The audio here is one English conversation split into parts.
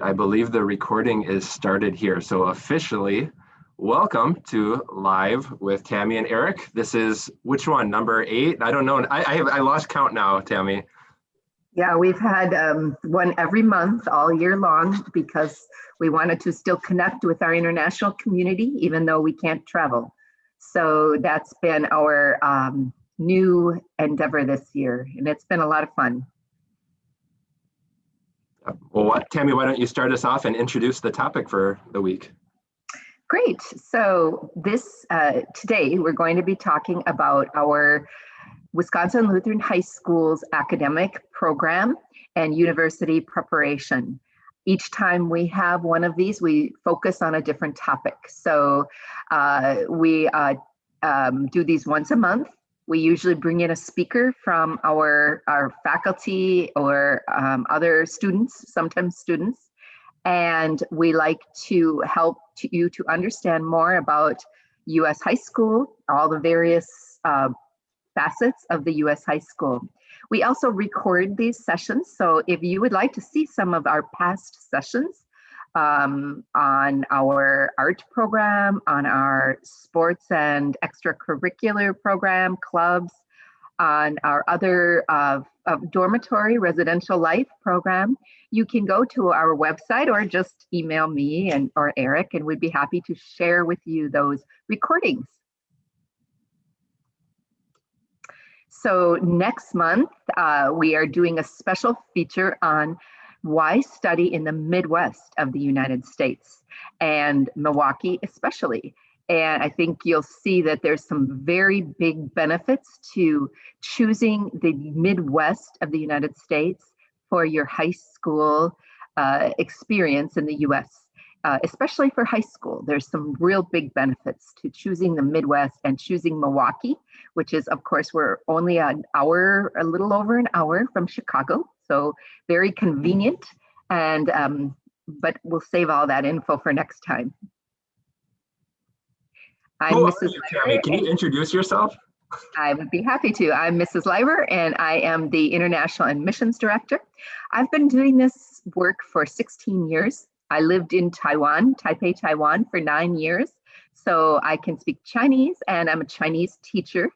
right, I believe the recording is started here. So officially, welcome to Live with Tammy and Eric. This is, which one, number 8? I don't know. I lost count now, Tammy. Yeah, we've had one every month all year long because we wanted to still connect with our international community, even though we can't travel. So that's been our new endeavor this year, and it's been a lot of fun. Well, Tammy, why don't you start us off and introduce the topic for the week? Great. So today we're going to be talking about our Wisconsin Lutheran High School's academic program and university preparation. Each time we have one of these, we focus on a different topic. So we do these once a month. We usually bring in a speaker from our faculty or other students, sometimes students, and we like to help you to understand more about U.S. high school, all the various facets of the U.S. high school. We also record these sessions, so if you would like to see some of our past sessions on our art program, on our sports and extracurricular program, clubs, on our other dormitory residential life program, you can go to our website or just email me or Eric, and we'd be happy to share with you those recordings. So next month, we are doing a special feature on why study in the Midwest of the United States and Milwaukee especially. And I think you'll see that there's some very big benefits to choosing the Midwest of the United States for your high school experience in the US, especially for high school. There's some real big benefits to choosing the Midwest and choosing Milwaukee, which is, of course, we're only a little over an hour from Chicago. So very convenient, and but we'll save all that info for next time. I'm Mrs. Tammy, can you introduce yourself? I would be happy to. I'm Mrs. Leiber, and I am the International Admissions Director. I've been doing this work for 16 years. I lived in Taiwan, Taipei, Taiwan, for 9 years. So I can speak Chinese, and I'm a Chinese teacher.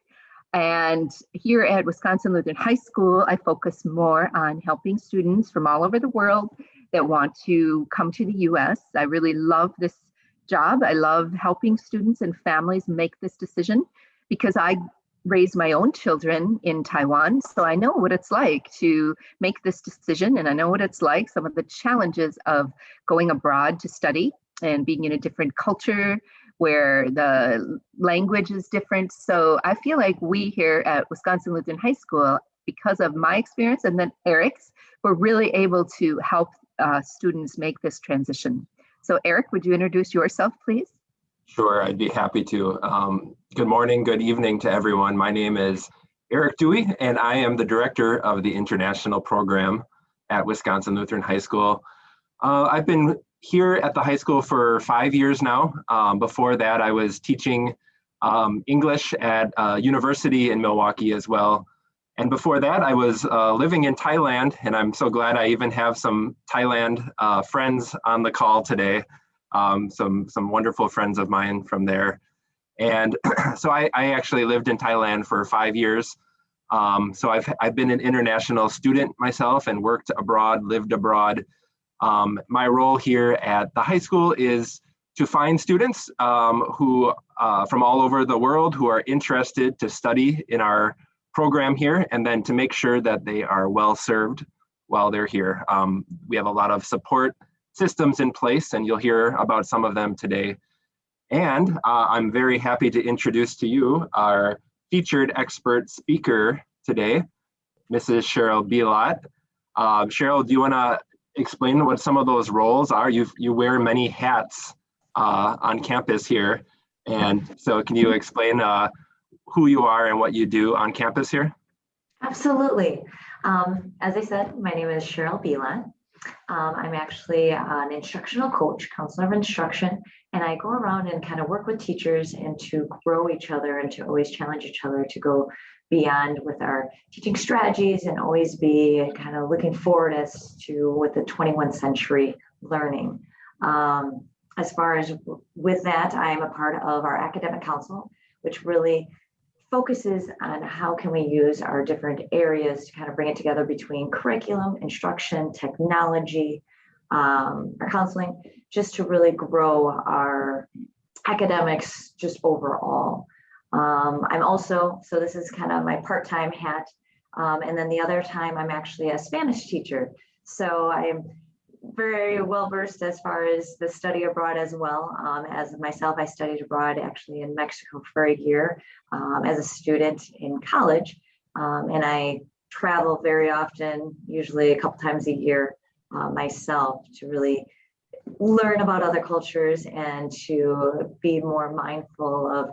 And here at Wisconsin Lutheran High School, I focus more on helping students from all over the world that want to come to the US. I really love this job. I love helping students and families make this decision because I raised my own children in Taiwan. So I know what it's like to make this decision, and I know what it's like, some of the challenges of going abroad to study and being in a different culture where the language is different. So I feel like we here at Wisconsin Lutheran High School, because of my experience and then Eric's, we're really able to help students make this transition. So Eric, would you introduce yourself, please? Sure, I'd be happy to. Good morning, good evening to everyone. My name is Eric Dewey, and I am the director of the international program at Wisconsin Lutheran High School. I've been here at the high school for 5 years now. Before that, I was teaching English at a university in Milwaukee as well. And before that, I was living in Thailand, and I'm so glad I even have some Thailand friends on the call today. Some wonderful friends of mine from there. And so I actually lived in Thailand for 5 years. So I've been an international student myself and worked abroad, lived abroad. My role here at the high school is to find students who from all over the world who are interested to study in our program here, and then to make sure that they are well served while they're here. We have a lot of support systems in place, and you'll hear about some of them today. And I'm very happy to introduce to you our featured expert speaker today, Mrs. Cheryl Bilat. Cheryl, do you want to explain what some of those roles are? You wear many hats on campus here, and so can you explain who you are and what you do on campus here? Absolutely. As I said, my name is Cheryl Bilat. I'm actually an instructional coach, counselor of instruction, and I go around and kind of work with teachers and to grow each other and to always challenge each other to go beyond with our teaching strategies and always be kind of looking forward as to what the 21st century learning. As far as with that, I am a part of our academic council, which really focuses on how can we use our different areas to kind of bring it together between curriculum, instruction, technology, our counseling, just to really grow our academics just overall. I'm also, so this is kind of my part-time hat, and then the other time I'm actually a Spanish teacher. So I'm very well versed as far as the study abroad as well. As myself, I studied abroad actually in Mexico for a year as a student in college, and I travel very often, usually a couple times a year myself, to really learn about other cultures and to be more mindful of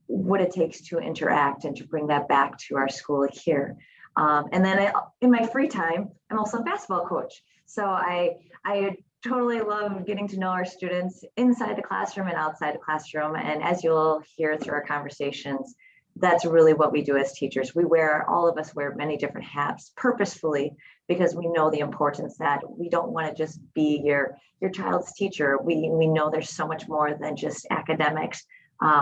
what it takes to interact and to bring that back to our school here. And then in my free time, I'm also a basketball coach. So I totally love getting to know our students inside the classroom and outside the classroom. And as you'll hear through our conversations, that's really what we do as teachers. All of us wear many different hats purposefully, because we know the importance that we don't want to just be your child's teacher. We know there's so much more than just academics,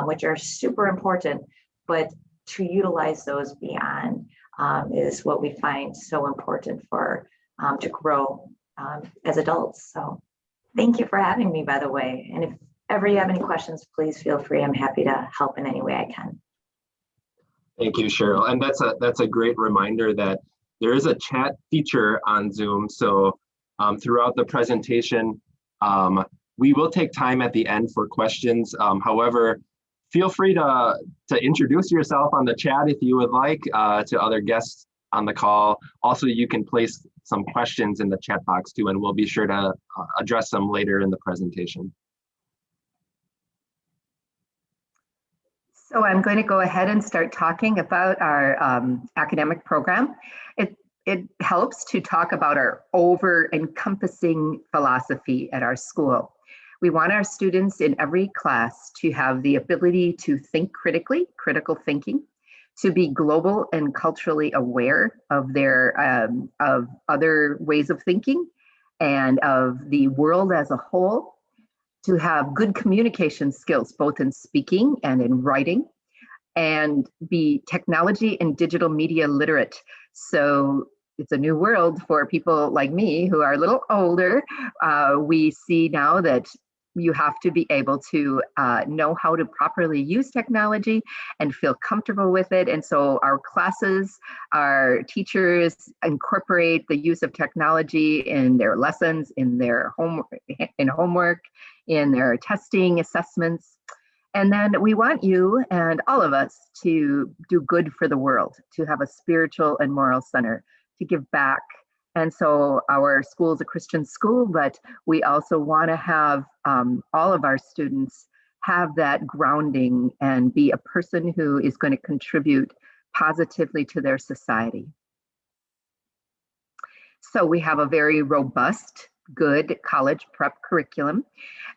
which are super important, but to utilize those beyond is what we find so important for to grow as adults. So thank you for having me, by the way. And if ever you have any questions, please feel free. I'm happy to help in any way I can. Thank you, Cheryl. And that's a great reminder that there is a chat feature on Zoom. So throughout the presentation, we will take time at the end for questions. However, feel free to introduce yourself on the chat if you would like to other guests on the call. Also, you can place some questions in the chat box too, and we'll be sure to address them later in the presentation. So I'm going to go ahead and start talking about our academic program. It helps to talk about our over-encompassing philosophy at our school. We want our students in every class to have the ability to think critically, critical thinking, to be global and culturally aware of their of other ways of thinking and of the world as a whole, to have good communication skills, both in speaking and in writing, and be technology and digital media literate. So it's a new world for people like me who are a little older. We see now that you have to be able to know how to properly use technology and feel comfortable with it. And so our classes, our teachers incorporate the use of technology in their lessons, in their homework, in their testing, assessments. And then we want you and all of us to do good for the world, to have a spiritual and moral center, to give back. And so our school is a Christian school, but we also want to have all of our students have that grounding and be a person who is going to contribute positively to their society. So we have a very robust, good college prep curriculum.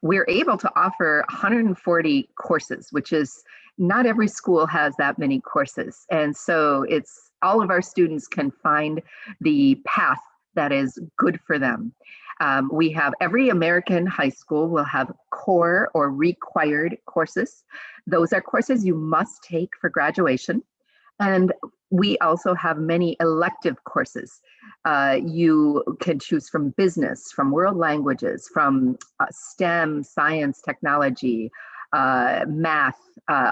We're able to offer 140 courses, which is not every school has that many courses. And so it's all of our students can find the path that is good for them. We have every American high school will have core or required courses. Those are courses you must take for graduation. And we also have many elective courses. You can choose from business, from world languages, from STEM, science, technology, math.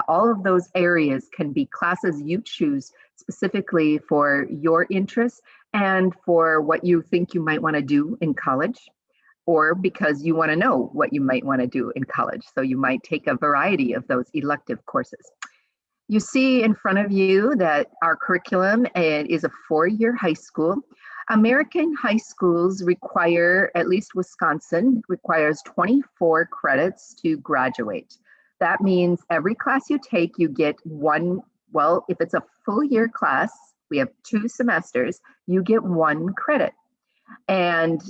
All of those areas can be classes you choose specifically for your interests and for what you think you might want to do in college, or because you want to know what you might want to do in college. So you might take a variety of those elective courses. You see in front of you that our curriculum is a 4-year high school. American high schools require, at least Wisconsin, requires 24 credits to graduate. That means every class you take, you get one, well, if it's a full year class, we have 2 semesters, you get 1 credit. And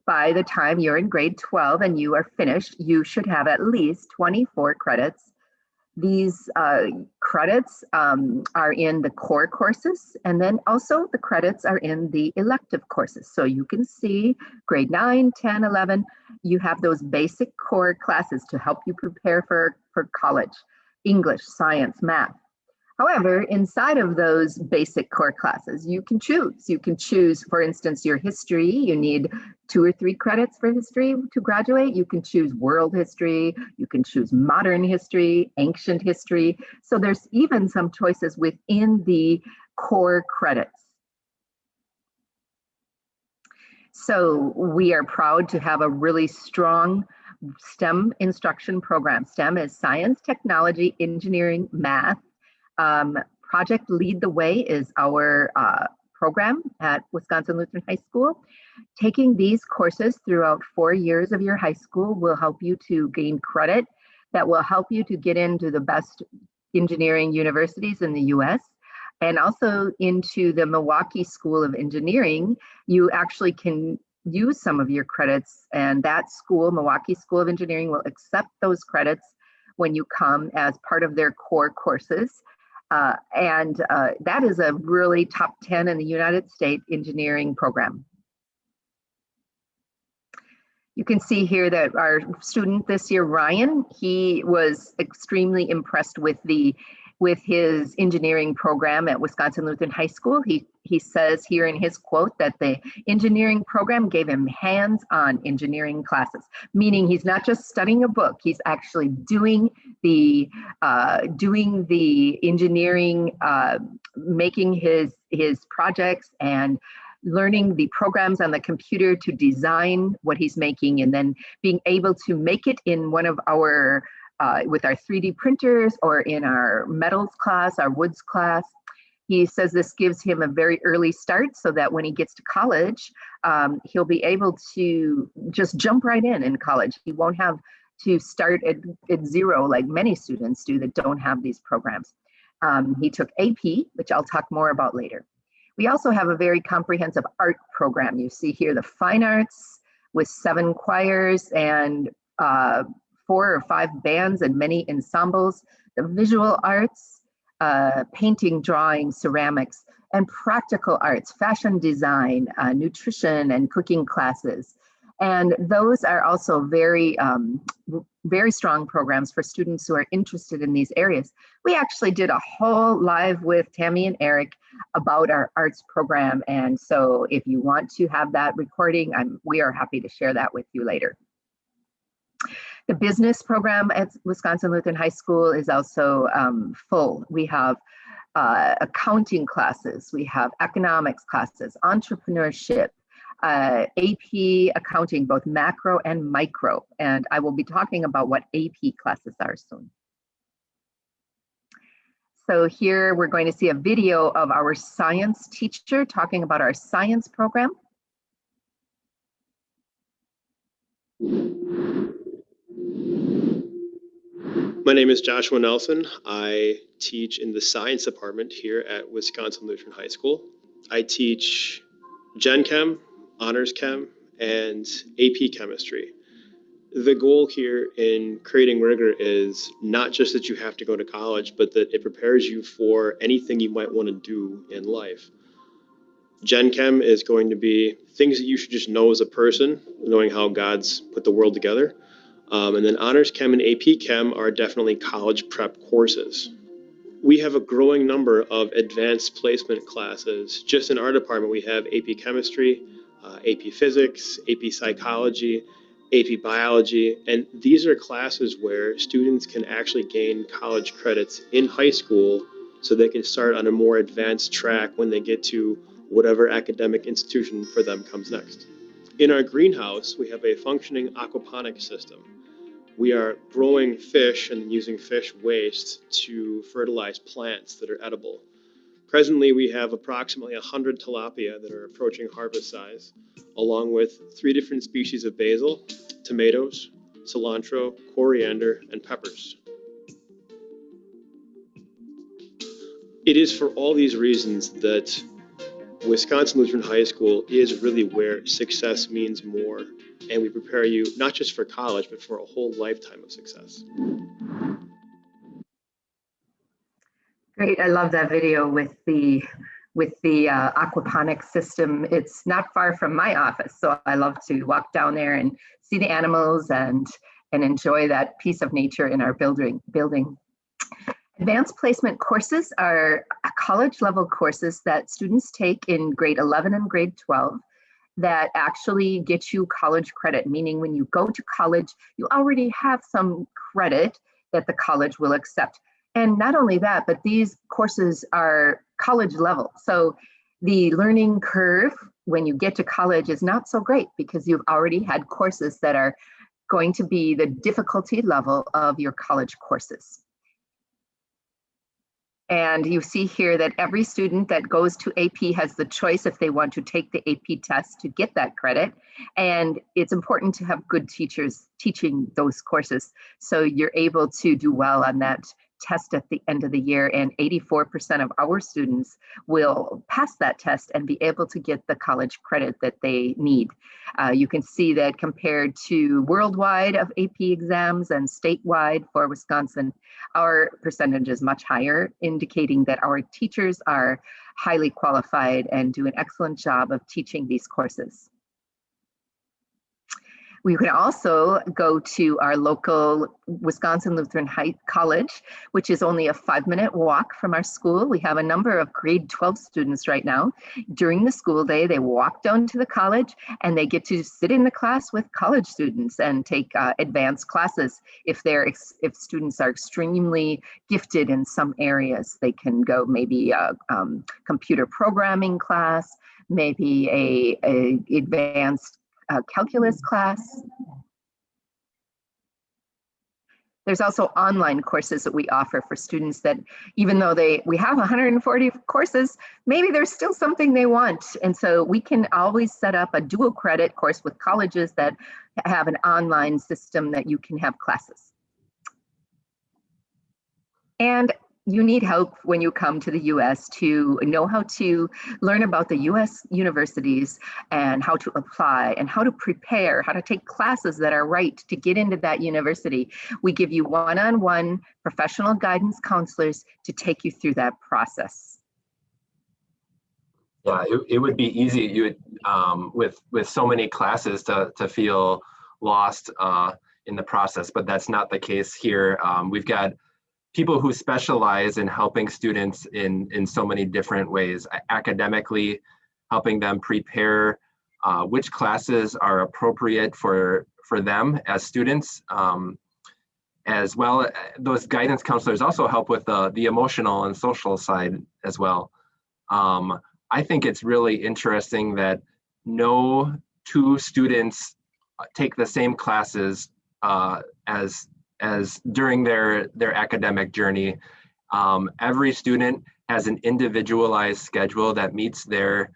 by the time you're in grade 12 and you are finished, you should have at least 24 credits These credits are in the core courses, and then also the credits are in the elective courses. So you can see grade 9, 10, 11, you have those basic core classes to help you prepare for college, English, science, math. However, inside of those basic core classes, you can choose. You can choose, for instance, your history. You need 2 or 3 credits for history to graduate. You can choose world history. You can choose modern history, ancient history. So there's even some choices within the core credits. So we are proud to have a really strong STEM instruction program. STEM is science, technology, engineering, math. Project Lead the Way is our program at Wisconsin Lutheran High School. Taking these courses throughout 4 years of your high school will help you to gain credit that will help you to get into the best engineering universities in the US and also into the Milwaukee School of Engineering. You actually can use some of your credits, and that school, Milwaukee School of Engineering, will accept those credits when you come as part of their core courses. That is a really top 10 in the United States engineering program. You can see here that our student this year, Ryan, he was extremely impressed with his engineering program at Wisconsin Lutheran High School. He says here in his quote that the engineering program gave him hands-on engineering classes, meaning he's not just studying a book, he's actually doing the engineering, making his projects and learning the programs on the computer to design what he's making, and then being able to make it in one of our with our 3D printers or in our metals class, our woods class. He says this gives him a very early start so that when he gets to college, he'll be able to just jump right in college. He won't have to start at zero like many students do that don't have these programs. He took AP, which I'll talk more about later. We also have a very comprehensive art program. You see here the fine arts with 7 choirs and 4 or 5 bands and many ensembles, the visual arts, painting, drawing, ceramics, and practical arts, fashion design, nutrition and cooking classes. And those are also very, very strong programs for students who are interested in these areas. We actually did a whole live with Tammy and Eric about our arts program. And so if you want to have that recording, we are happy to share that with you later. The business program at Wisconsin Lutheran High School is also full. We have accounting classes, we have economics classes, entrepreneurship, AP accounting, both macro and micro. And I will be talking about what AP classes are soon. So here we're going to see a video of our science teacher talking about our science program. My name is Joshua Nelson. I teach in the science department here at Wisconsin Lutheran High School. I teach Gen Chem, Honors Chem, and AP Chemistry. The goal here in creating rigor is not just that you have to go to college, but that it prepares you for anything you might want to do in life. Gen Chem is going to be things that you should just know as a person, knowing how God's put the world together. And then Honors Chem and AP Chem are definitely college prep courses. We have a growing number of advanced placement classes. Just in our department, we have AP Chemistry, AP Physics, AP Psychology, AP Biology, and these are classes where students can actually gain college credits in high school so they can start on a more advanced track when they get to whatever academic institution for them comes next. In our greenhouse, we have a functioning aquaponics system. We are growing fish and using fish waste to fertilize plants that are edible. Presently, we have approximately 100 tilapia that are approaching harvest size, along with 3 different species of basil, tomatoes, cilantro, coriander, and peppers. It is for all these reasons that Wisconsin Lutheran High School is really where success means more, and we prepare you not just for college, but for a whole lifetime of success. Great, I love that video with the aquaponics system. It's not far from my office, so I love to walk down there and see the animals and enjoy that piece of nature in our building. Advanced placement courses are college level courses that students take in grade 11 and grade 12 that actually get you college credit, meaning when you go to college, you already have some credit that the college will accept. And not only that, but these courses are college level. So the learning curve when you get to college is not so great because you've already had courses that are going to be the difficulty level of your college courses. And you see here that every student that goes to AP has the choice if they want to take the AP test to get that credit. And it's important to have good teachers teaching those courses so you're able to do well on that test at the end of the year. And 84% of our students will pass that test and be able to get the college credit that they need. You can see that compared to worldwide of AP exams and statewide for Wisconsin, our percentage is much higher, indicating that our teachers are highly qualified and do an excellent job of teaching these courses. We can also go to our local Wisconsin Lutheran College, which is only a 5-minute walk from our school. We have a number of grade 12 students right now. During the school day, they walk down to the college and they get to sit in the class with college students and take advanced classes. If students are extremely gifted in some areas, they can go maybe a computer programming class, maybe a advanced calculus class. There's also online courses that we offer for students that even though we have 140 courses, maybe there's still something they want. And so we can always set up a dual credit course with colleges that have an online system that you can have classes. And you need help when you come to the US to know how to learn about the US universities and how to apply and how to prepare, how to take classes that are right to get into that university. We give you one-on-one professional guidance counselors to take you through that process. Yeah, it would be easy with so many classes to feel lost in the process, but that's not the case here. We've got people who specialize in helping students in so many different ways, academically, helping them prepare which classes are appropriate for them as students. As well, those guidance counselors also help with the emotional and social side as well. I think it's really interesting that no two students take the same classes as during their academic journey. Every student has an individualized schedule that meets their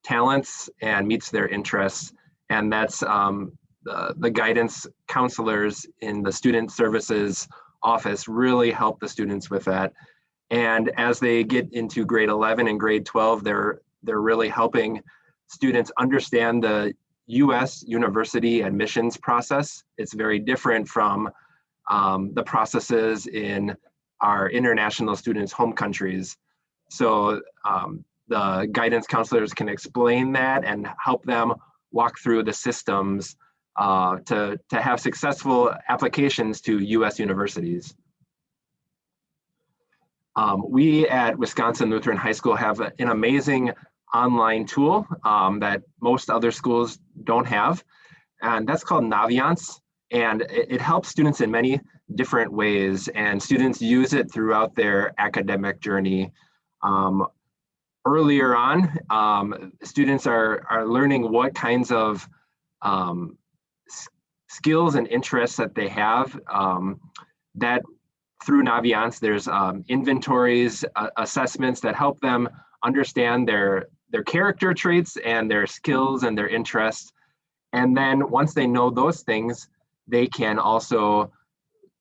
talents and meets their interests. And that's the guidance counselors in the student services office really help the students with that. And as they get into grade 11 and grade 12, they're really helping students understand the US university admissions process. It's very different from the processes in our international students' home countries. So the guidance counselors can explain that and help them walk through the systems to have successful applications to US universities. We at Wisconsin Lutheran High School have an amazing online tool that most other schools don't have, and that's called Naviance. And it helps students in many different ways, and students use it throughout their academic journey. Earlier on, students are learning what kinds of skills and interests that they have. That through Naviance, there's inventories, assessments that help them understand their character traits and their skills and their interests. And then once they know those things, they can also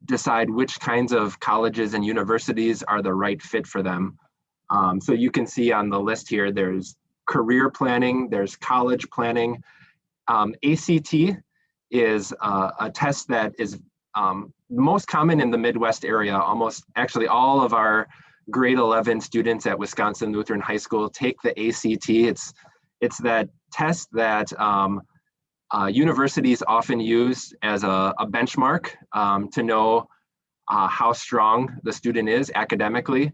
decide which kinds of colleges and universities are the right fit for them. So you can see on the list here, there's career planning, there's college planning. ACT is a test that is most common in the Midwest area. Almost actually all of our grade 11 students at Wisconsin Lutheran High School take the ACT. It's that test that universities often use as a benchmark to know how strong the student is academically.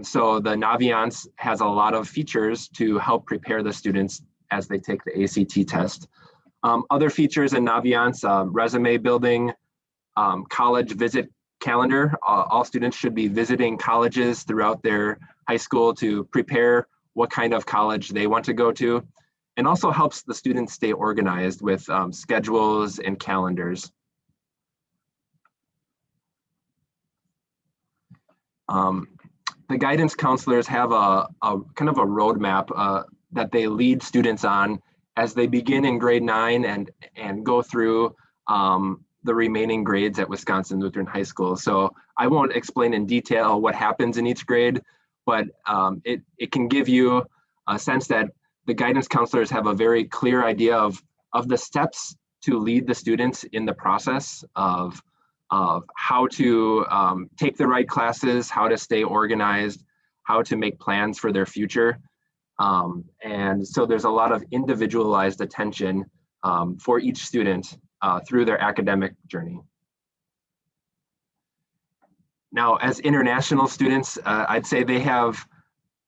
So the Naviance has a lot of features to help prepare the students as they take the ACT test. Other features in Naviance, resume building, college visit calendar. All students should be visiting colleges throughout their high school to prepare what kind of college they want to go to, and also helps the students stay organized with schedules and calendars. The guidance counselors have a kind of a roadmap that they lead students on as they begin in grade 9 and go through the remaining grades at Wisconsin Lutheran High School. So I won't explain in detail what happens in each grade, but it can give you a sense that the guidance counselors have a very clear idea of the steps to lead the students in the process of how to take the right classes, how to stay organized, how to make plans for their future. And so there's a lot of individualized attention for each student through their academic journey. Now, as international students, I'd say they have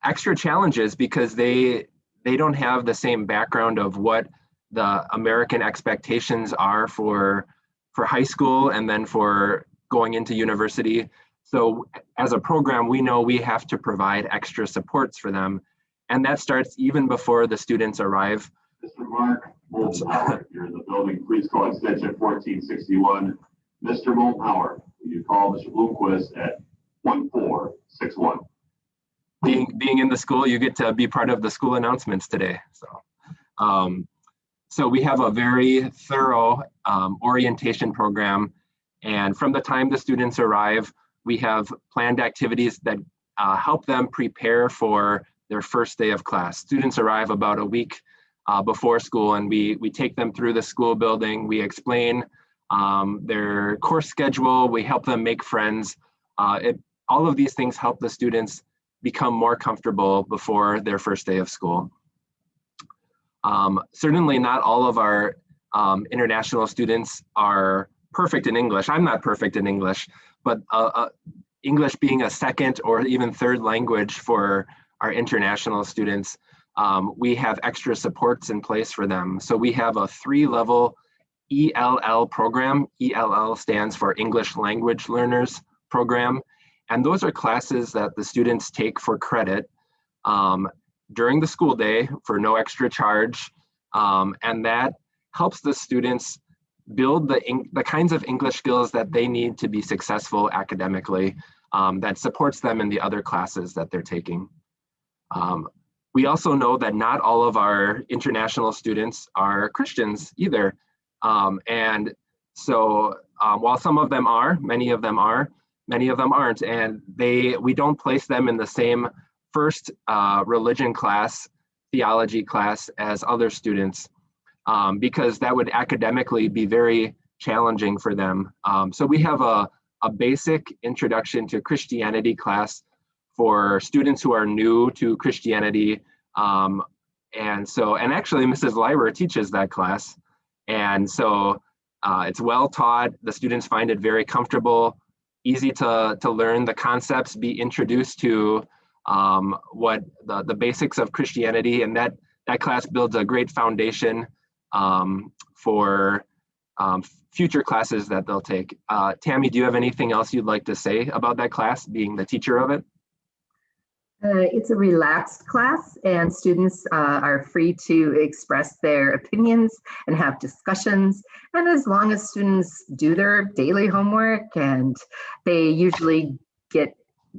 extra challenges because they don't have the same background of what the American expectations are for high school and then for going into university. So as a program, we know we have to provide extra supports for them. And that starts even before the students arrive. Mr. Mark Moldenhauer, you're in the building. Please call extension 1461. Mr. Moldenhauer, will you call Mr. Bloomquist at 1461? Being in the school, you get to be part of the school announcements today. So we have a very thorough orientation program. And from the time the students arrive, we have planned activities that help them prepare for their first day of class. Students arrive about a week before school, and we take them through the school building. We explain their course schedule. We help them make friends. All of these things help the students become more comfortable before their first day of school. Certainly not all of our international students are perfect in English. I'm not perfect in English, but English being a second or even third language for our international students, we have extra supports in place for them. So we have a 3-level ELL program. ELL stands for English Language Learners Program. And those are classes that the students take for credit during the school day for no extra charge. And that helps the students build the kinds of English skills that they need to be successful academically, that supports them in the other classes that they're taking. We also know that not all of our international students are Christians either. And so while some of them are, many of them aren't. And we don't place them in the same first religion class, theology class as other students, because that would academically be very challenging for them. So we have a basic introduction to Christianity class for students who are new to Christianity. And actually Mrs. Lyra teaches that class. And so it's well taught. The students find it very comfortable, easy to learn the concepts, be introduced to what the basics of Christianity, and that class builds a great foundation for future classes that they'll take. Tammy, do you have anything else you'd like to say about that class, being the teacher of it? It's a relaxed class, and students are free to express their opinions and have discussions. And as long as students do their daily homework, and they usually get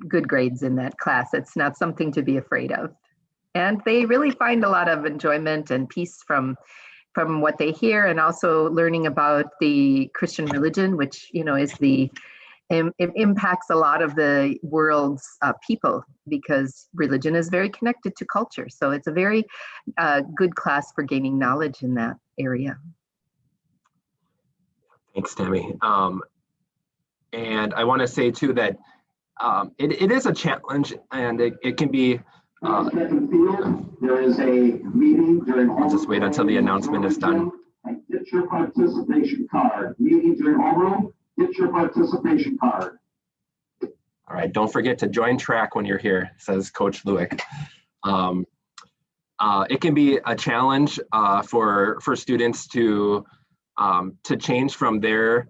good grades in that class, it's not something to be afraid of. And they really find a lot of enjoyment and peace from what they hear, and also learning about the Christian religion, which is it impacts a lot of the world's people, because religion is very connected to culture. So it's a very good class for gaining knowledge in that area. Thanks, Tammy. And I want to say too that it is a challenge, and it can be. There is a meeting during. I'll just wait until the announcement is done. Get your participation card. Meeting during homeroom. Get your participation card. All right, don't forget to join track when you're here, says Coach Lewick. It can be a challenge for students to change from their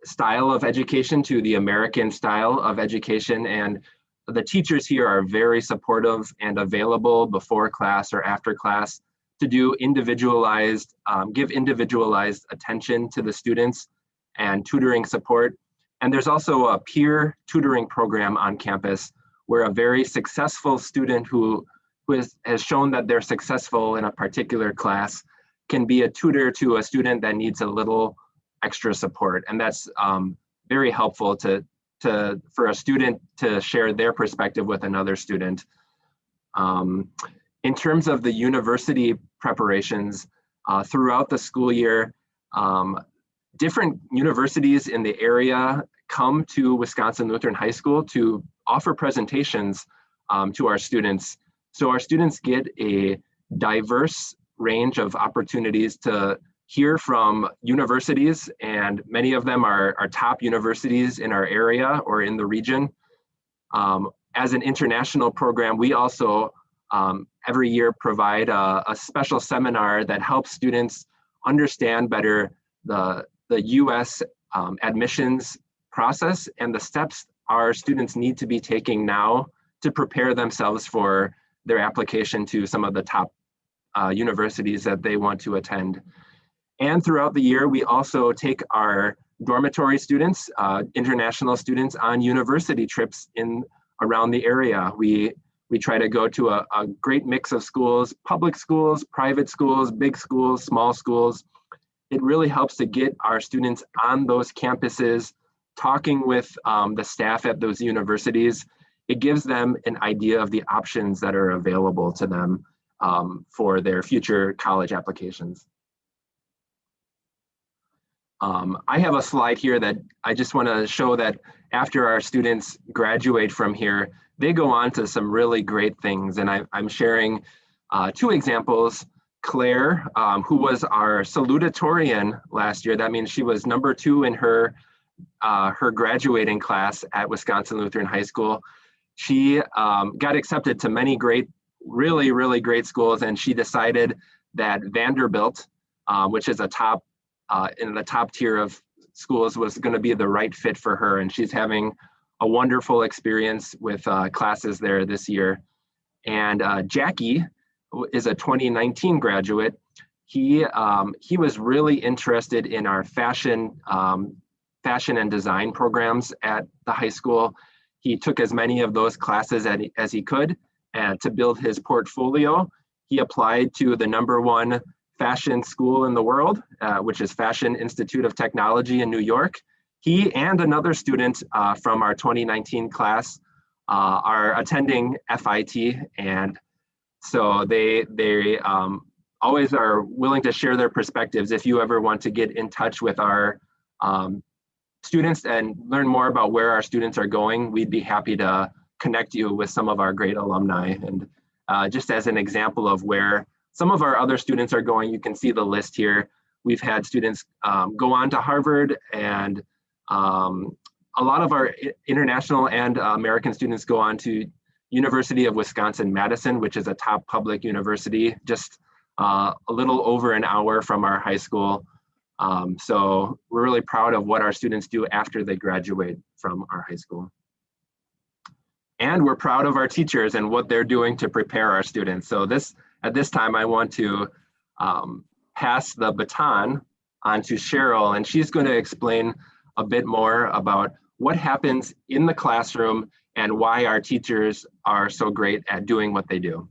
style of education to the American style of education, and the teachers here are very supportive and available before class or after class to do individualized, give individualized attention to the students and tutoring support. And there's also a peer tutoring program on campus where a very successful student who has shown that they're successful in a particular class can be a tutor to a student that needs a little extra support. And that's very helpful for a student to share their perspective with another student. In terms of the university preparations, throughout the school year, different universities in the area come to Wisconsin Lutheran High School to offer presentations to our students. So our students get a diverse range of opportunities to hear from universities, and many of them are top universities in our area or in the region. As an international program, we also every year provide a special seminar that helps students understand better the U.S. Admissions process and the steps our students need to be taking now to prepare themselves for their application to some of the top universities that they want to attend. And throughout the year, we also take our dormitory students, international students, on university trips around the area. We try to go to a great mix of schools, public schools, private schools, big schools, small schools. It really helps to get our students on those campuses, talking with the staff at those universities. It gives them an idea of the options that are available to them for their future college applications. I have a slide here that I just want to show that after our students graduate from here, they go on to some really great things. And I'm sharing two examples. Claire, who was our salutatorian last year, that means she was number 2 in her graduating class at Wisconsin Lutheran High School. She got accepted to many really, really great schools, and she decided that Vanderbilt, which is in the top tier of schools, was going to be the right fit for her, and she's having a wonderful experience with classes there this year. And Jackie is a 2019 graduate. He was really interested in our fashion and design programs at the high school. He took as many of those classes as he could, and to build his portfolio, he applied to the #1 fashion school in the world, which is Fashion Institute of Technology in New York. He and another student from our 2019 class are attending FIT, and so they always are willing to share their perspectives. If you ever want to get in touch with our students and learn more about where our students are going, we'd be happy to connect you with some of our great alumni. And just as an example of where some of our other students are going, you can see the list here. We've had students go on to Harvard, and a lot of our international and American students go on to University of Wisconsin-Madison, which is a top public university, just a little over an hour from our high school. So we're really proud of what our students do after they graduate from our high school. And we're proud of our teachers and what they're doing to prepare our students. So at this time, I want to pass the baton on to Cheryl, and she's going to explain a bit more about what happens in the classroom and why our teachers are so great at doing what they do.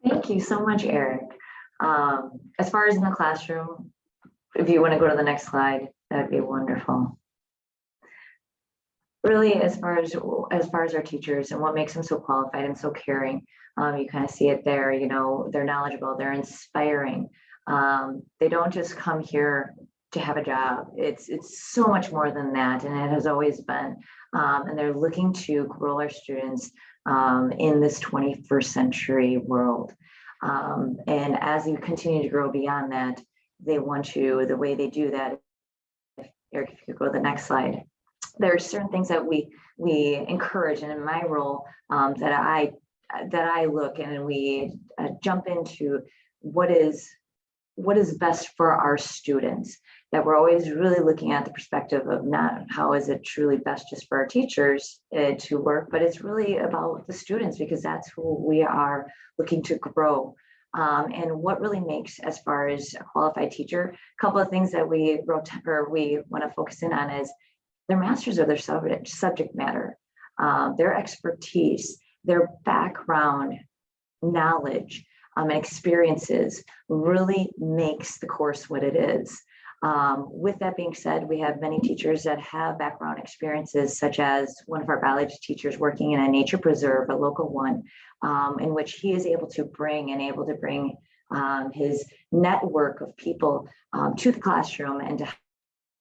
Thank you so much, Eric. As far as in the classroom, if you want to go to the next slide, that'd be wonderful. Really, as far as our teachers and what makes them so qualified and so caring, you kind of see it there. You know, they're knowledgeable, they're inspiring. They don't just come here to have a job. It's so much more than that, and it has always been. And they're looking to grow our students in this 21st century world. And as you continue to grow beyond that, they want to, the way they do that, Eric, if you could go to the next slide, there are certain things that we encourage, and in my role that I look and we jump into what is best for our students, that we're always really looking at the perspective of not how is it truly best just for our teachers to work, but it's really about the students, because that's who we are looking to grow. And what really makes, as far as a qualified teacher, a couple of things that we want to focus in on is they're masters of their subject matter, their expertise, their background knowledge and experiences really makes the course what it is. With that being said, we have many teachers that have background experiences, such as one of our biology teachers working in a nature preserve, a local one, in which he is able to bring his network of people to the classroom and to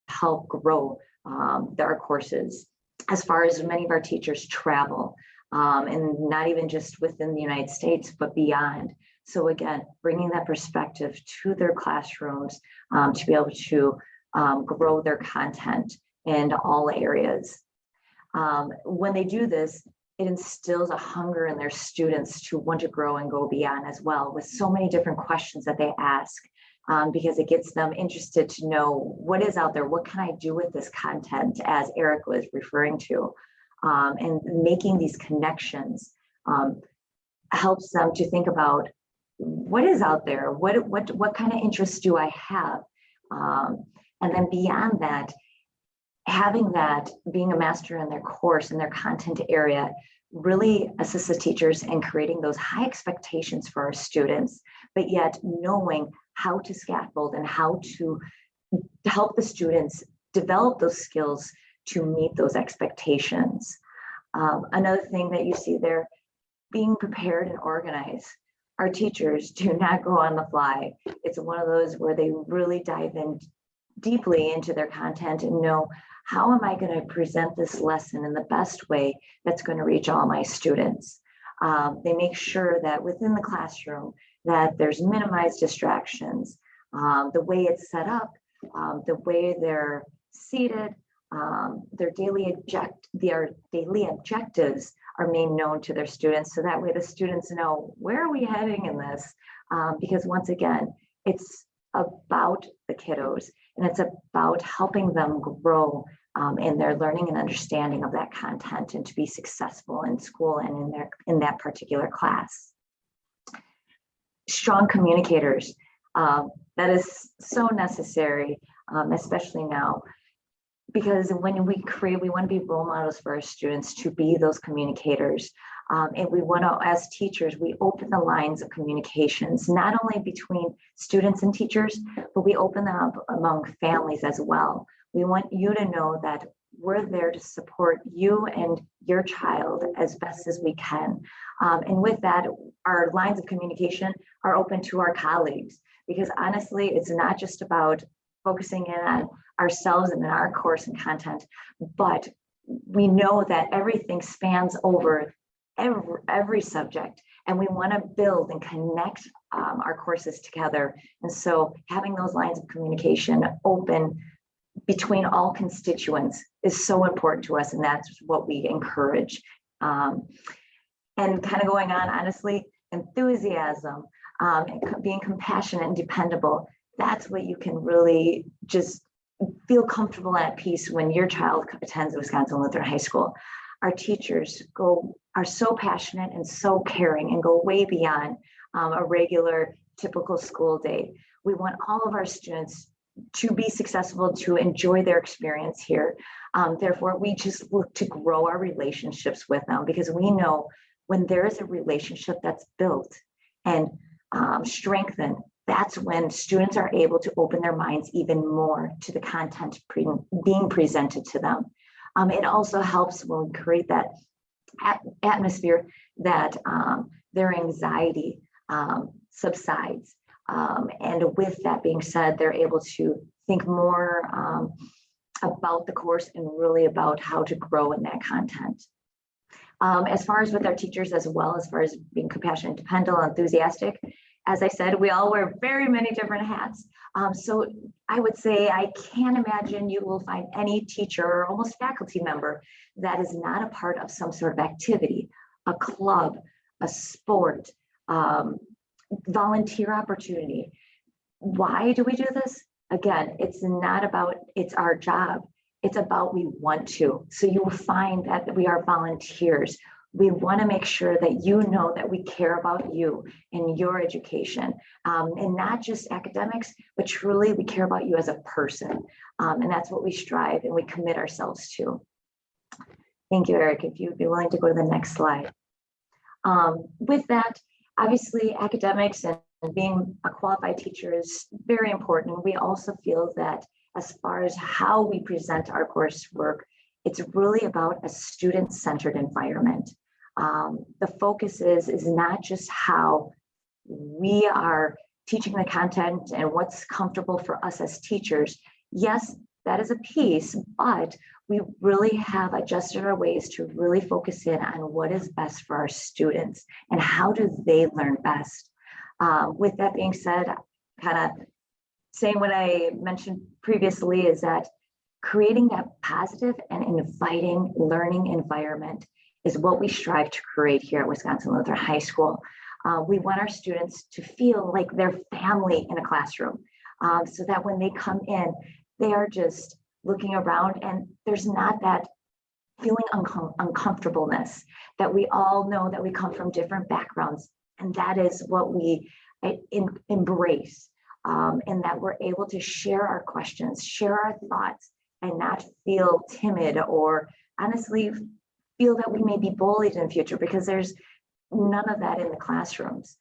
help grow our courses. As far as many of our teachers travel, and not even just within the United States, but beyond. So again, bringing that perspective to their classrooms to be able to grow their content in all areas. When they do this, it instills a hunger in their students to want to grow and go beyond as well, with so many different questions that they ask, because it gets them interested to know what is out there, what can I do with this content, as Eric was referring to, and making these connections helps them to think about what is out there, what kind of interests do I have, and then beyond that, having that, being a master in their course and their content area really assists the teachers in creating those high expectations for our students, but yet knowing how to scaffold and how to help the students develop those skills to meet those expectations. Another thing that you see there, being prepared and organized. Our teachers do not go on the fly. It's one of those where they really dive in deeply into their content and know, how am I going to present this lesson in the best way that's going to reach all my students? They make sure that within the classroom that there's minimized distractions, the way it's set up, the way they're seated, their daily objectives are made known to their students, so that way the students know, where are we heading in this? Because once again, it's about the kiddos, and it's about helping them grow in their learning and understanding of that content, and to be successful in school and in that particular class. Strong communicators, that is so necessary, especially now, because when we want to be role models for our students to be those communicators. And we want to, as teachers, we open the lines of communications, not only between students and teachers, but we open them up among families as well. We want you to know that we're there to support you and your child as best as we can. And with that, our lines of communication are open to our colleagues, because honestly, it's not just about focusing in on ourselves and in our course and content, but we know that everything spans over every subject, and we want to build and connect our courses together. And so having those lines of communication open between all constituents is so important to us, and that's what we encourage. And kind of going on, honestly, enthusiasm, being compassionate and dependable, that's what you can really just feel comfortable and at peace when your child attends Wisconsin Lutheran High School. Our teachers are so passionate and so caring and go way beyond a regular typical school day. We want all of our students to be successful, to enjoy their experience here. Therefore, we just look to grow our relationships with them, because we know when there is a relationship that's built and strengthened, that's when students are able to open their minds even more to the content being presented to them. It also helps when we create that atmosphere that their anxiety subsides. And with that being said, they're able to think more about the course and really about how to grow in that content. As far as with our teachers, as well as far as being compassionate, dependable, enthusiastic, as I said, we all wear very many different hats. So I would say I can't imagine you will find any teacher or almost faculty member that is not a part of some sort of activity, a club, a sport, volunteer opportunity. Why do we do this? Again, it's not about it's our job. It's about we want to. So you will find that we are volunteers. We want to make sure that you know that we care about you and your education, and not just academics, but truly we care about you as a person. And that's what we strive and we commit ourselves to. Thank you, Eric. If you'd be willing to go to the next slide. With that, obviously academics and being a qualified teacher is very important. We also feel that as far as how we present our coursework, it's really about a student-centered environment. The focus is not just how we are teaching the content and what's comfortable for us as teachers. Yes, that is a piece, but we really have adjusted our ways to really focus in on what is best for our students and how do they learn best. With that being said, kind of saying what I mentioned previously is that creating that positive and inviting learning environment is what we strive to create here at Wisconsin Lutheran High School. We want our students to feel like they're family in a classroom, so that when they come in, they are just looking around and there's not that feeling uncomfortableness, that we all know that we come from different backgrounds, and that is what we embrace, and that we're able to share our questions, share our thoughts, and not feel timid or honestly feel that we may be bullied in the future, because there's none of that in the classrooms.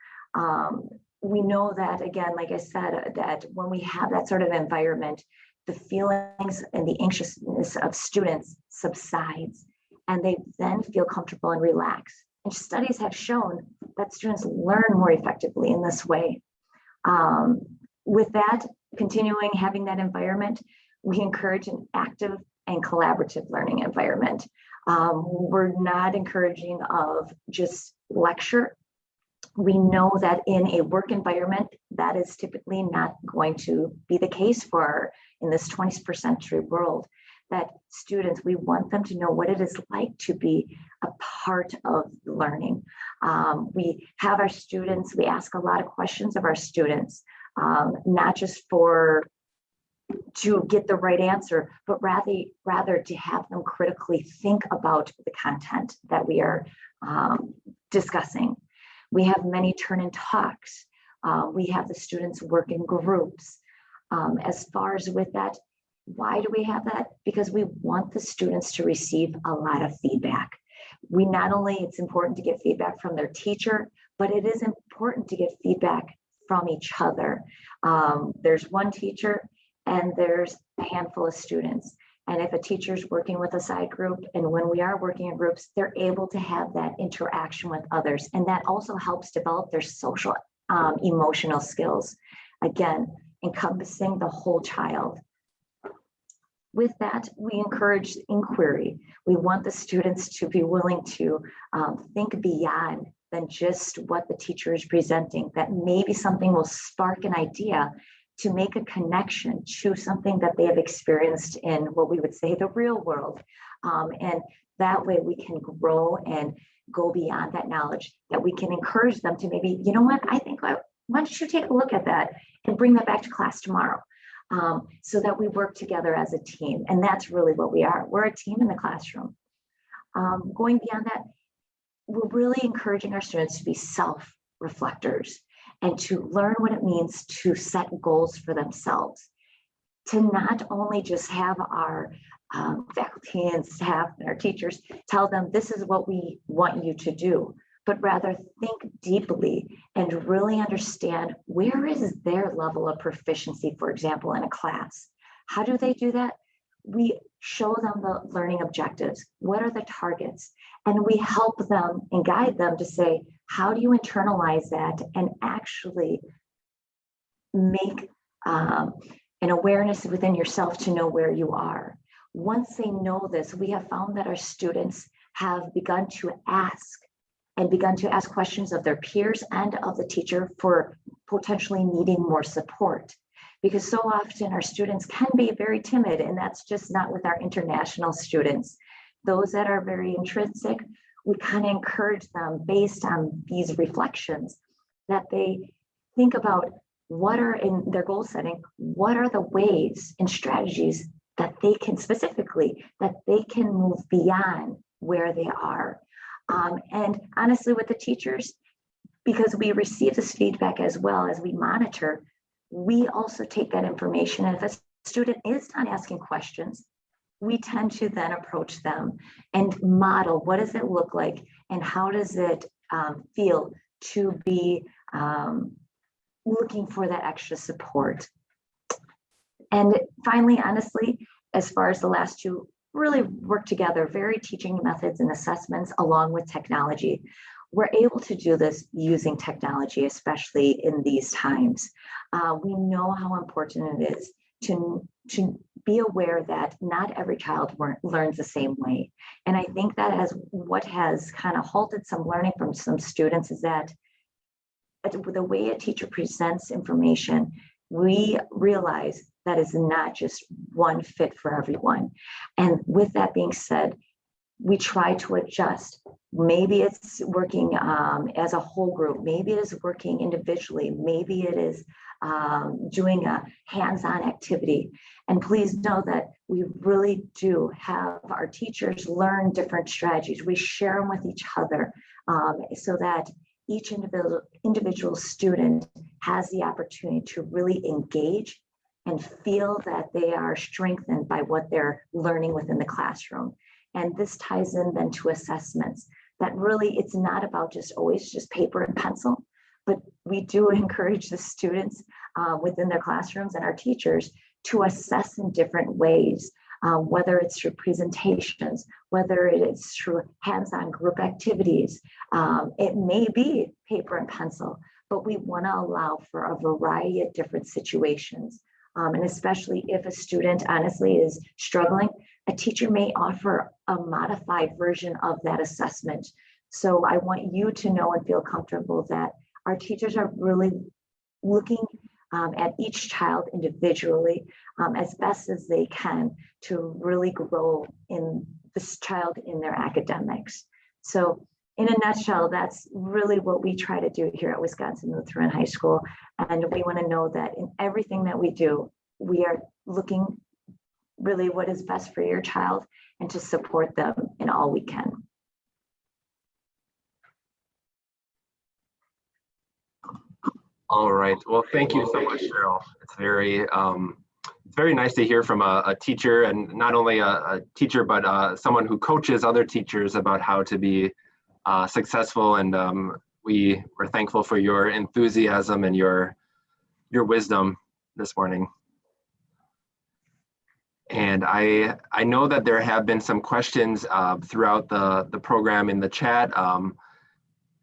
We know that, again, like I said, that when we have that sort of environment, the feelings and the anxiousness of students subsides, and they then feel comfortable and relaxed. And studies have shown that students learn more effectively in this way. With that, continuing having that environment, we encourage an active and collaborative learning environment. We're not encouraging of just lecture. We know that in a work environment, that is typically not going to be the case in this 21st century world, that students, we want them to know what it is like to be a part of learning. We have our students, we ask a lot of questions of our students, not just to get the right answer, but rather to have them critically think about the content that we are discussing. We have many turn-in talks. We have the students work in groups. As far as with that, why do we have that? Because we want the students to receive a lot of feedback. It's important to get feedback from their teacher, but it is important to get feedback from each other. There's one teacher and there's a handful of students. And if a teacher's working with a side group, and when we are working in groups, they're able to have that interaction with others. And that also helps develop their social, emotional skills. Again, encompassing the whole child. With that, we encourage inquiry. We want the students to be willing to think beyond than just what the teacher is presenting, that maybe something will spark an idea to make a connection to something that they have experienced in what we would say the real world. And that way we can grow and go beyond that knowledge, that we can encourage them to maybe, you know what, I think, why don't you take a look at that and bring that back to class tomorrow, so that we work together as a team. And that's really what we are. We're a team in the classroom. Going beyond that, we're really encouraging our students to be self-reflectors and to learn what it means to set goals for themselves, to not only just have our faculty and staff and our teachers tell them this is what we want you to do, but rather think deeply and really understand where is their level of proficiency, for example, in a class. How do they do that? We show them the learning objectives. What are the targets? And we help them and guide them to say, how do you internalize that and actually make and awareness within yourself to know where you are. Once they know this, we have found that our students have begun to ask questions of their peers and of the teacher for potentially needing more support. Because so often our students can be very timid, and that's just not with our international students. Those that are very intrinsic, we kind of encourage them based on these reflections that they think about what are in their goal setting, what are the ways and strategies that they can move beyond where they are. And honestly, with the teachers, because we receive this feedback as well as we monitor, we also take that information. And if a student is not asking questions, we tend to then approach them and model what does it look like and how does it feel to be looking for that extra support. And finally, honestly, as far as the last two, really work together, very teaching methods and assessments along with technology. We're able to do this using technology, especially in these times. We know how important it is to be aware that not every child learns the same way. And I think that what has kind of halted some learning from some students is that the way a teacher presents information, we realize that is not just one fit for everyone. And with that being said, we try to adjust. Maybe it's working as a whole group. Maybe it is working individually. Maybe it is doing a hands-on activity. And please know that we really do have our teachers learn different strategies. We share them with each other so that each individual student has the opportunity to really engage and feel that they are strengthened by what they're learning within the classroom. And this ties in then to assessments, that really it's not about always just paper and pencil, but we do encourage the students within their classrooms and our teachers to assess in different ways, whether it's through presentations, whether it is through hands-on group activities. It may be paper and pencil, but we want to allow for a variety of different situations. And especially if a student honestly is struggling, a teacher may offer a modified version of that assessment. So I want you to know and feel comfortable that our teachers are really looking at each child individually as best as they can to really grow in this child in their academics. So in a nutshell, that's really what we try to do here at Wisconsin Lutheran High School. And we want to know that in everything that we do, we are looking really what is best for your child and to support them in all we can. All right. Well, thank you so much, Cheryl. It's very nice to hear from a teacher, and not only a teacher, but someone who coaches other teachers about how to be successful. And we're thankful for your enthusiasm and your wisdom this morning. And I know that there have been some questions throughout the program in the chat.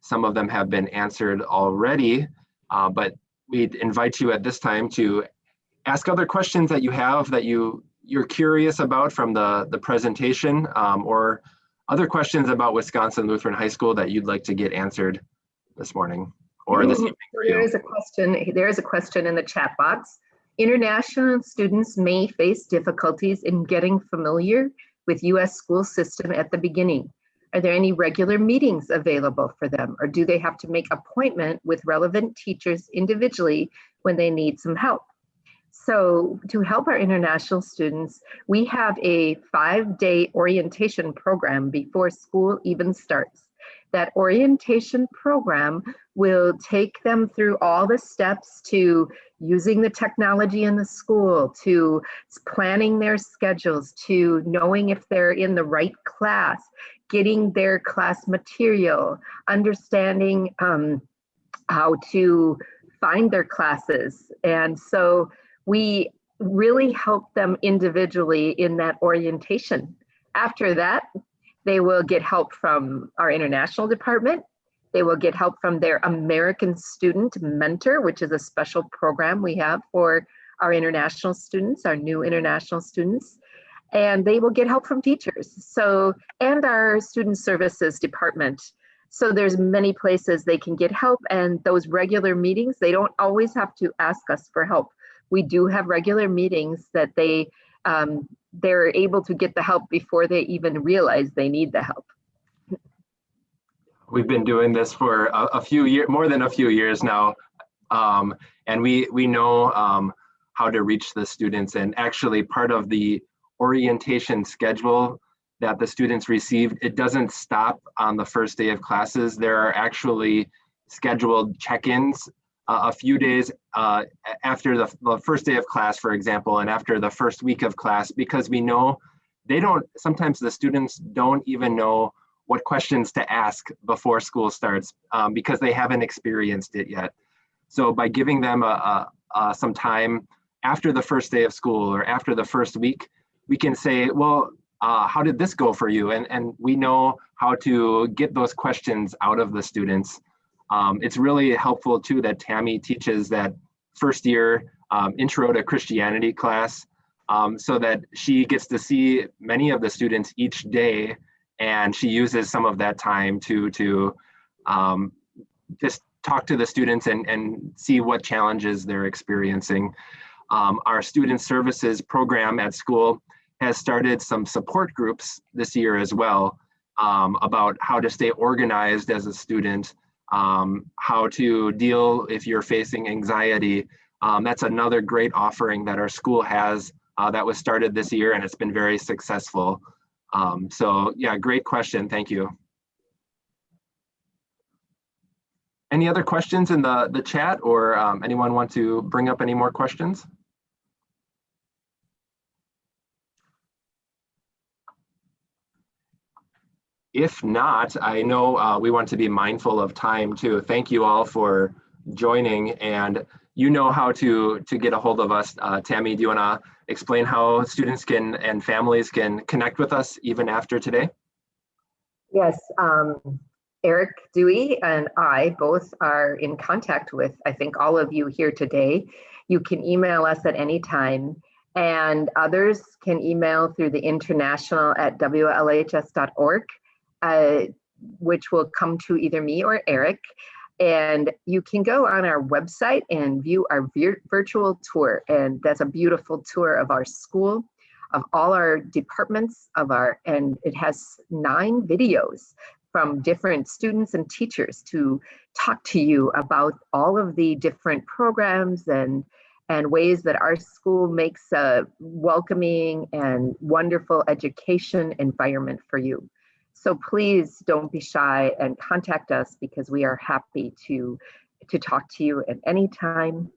Some of them have been answered already, but we'd invite you at this time to ask other questions that you have that you're curious about from the presentation, or other questions about Wisconsin Lutheran High School that you'd like to get answered this morning or this evening. There is a question in the chat box. International students may face difficulties in getting familiar with U.S. school system at the beginning. Are there any regular meetings available for them, or do they have to make appointment with relevant teachers individually when they need some help? So to help our international students, we have a 5-day orientation program before school even starts. That orientation program will take them through all the steps to using the technology in the school, to planning their schedules, to knowing if they're in the right class, getting their class material, understanding how to find their classes. And so we really help them individually in that orientation. After that, they will get help from our international department. They will get help from their American Student Mentor, which is a special program we have for our international students, our new international students, and they will get help from teachers. So, and our student services department. So there's many places they can get help, and those regular meetings, they don't always have to ask us for help. We do have regular meetings that they're able to get the help before they even realize they need the help. We've been doing this for a few years, more than a few years now, and we know how to reach the students. And actually, part of the orientation schedule that the students received, it doesn't stop on the first day of classes. There are actually scheduled check-ins a few days after the first day of class, for example, and after the first week of class, because we know sometimes the students don't even know what questions to ask before school starts because they haven't experienced it yet. So by giving them some time after the first day of school or after the first week, we can say, well, how did this go for you? And we know how to get those questions out of the students. It's really helpful too that Tammy teaches that first year intro to Christianity class so that she gets to see many of the students each day, and she uses some of that time to just talk to the students and see what challenges they're experiencing. Our student services program at school has started some support groups this year as well about how to stay organized as a student, how to deal if you're facing anxiety. That's another great offering that our school has that was started this year, and it's been very successful. So yeah, great question, thank you. Any other questions in the chat, or anyone want to bring up any more questions? If not, I know we want to be mindful of time too. Thank you all for joining, and you know how to get a hold of us. Tammy, do you want to explain how students and families can connect with us even after today? Yes, Eric, Dewey, and I both are in contact with, I think, all of you here today. You can email us at any time, and others can email through the international at WLHS.org. Which will come to either me or Eric. And you can go on our website and view our virtual tour. And that's a beautiful tour of our school, of all our departments, and it has 9 videos from different students and teachers to talk to you about all of the different programs and ways that our school makes a welcoming and wonderful education environment for you. So please don't be shy and contact us, because we are happy to talk to you at any time.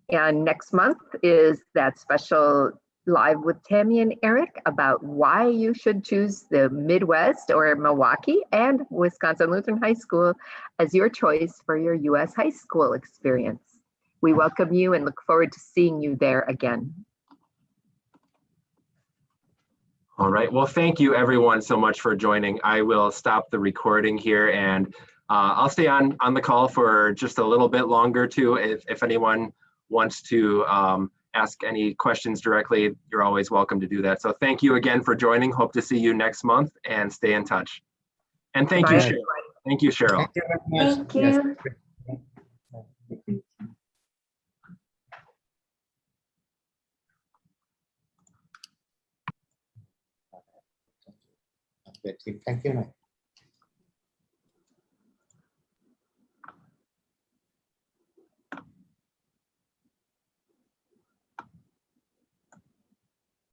And next month is that special Live with Tammy and Eric about why you should choose the Midwest or Milwaukee and Wisconsin Lutheran High School as your choice for your U.S. high school experience. We welcome you and look forward to seeing you there again. All right, well, thank you everyone so much for joining. I will stop the recording here, and I'll stay on the call for just a little bit longer too. If anyone wants to ask any questions directly, you're always welcome to do that. So thank you again for joining. Hope to see you next month, and stay in touch. And thank you, Cheryl. Thank you, Cheryl. Thank you very much. Thank you. Yes. Thank you.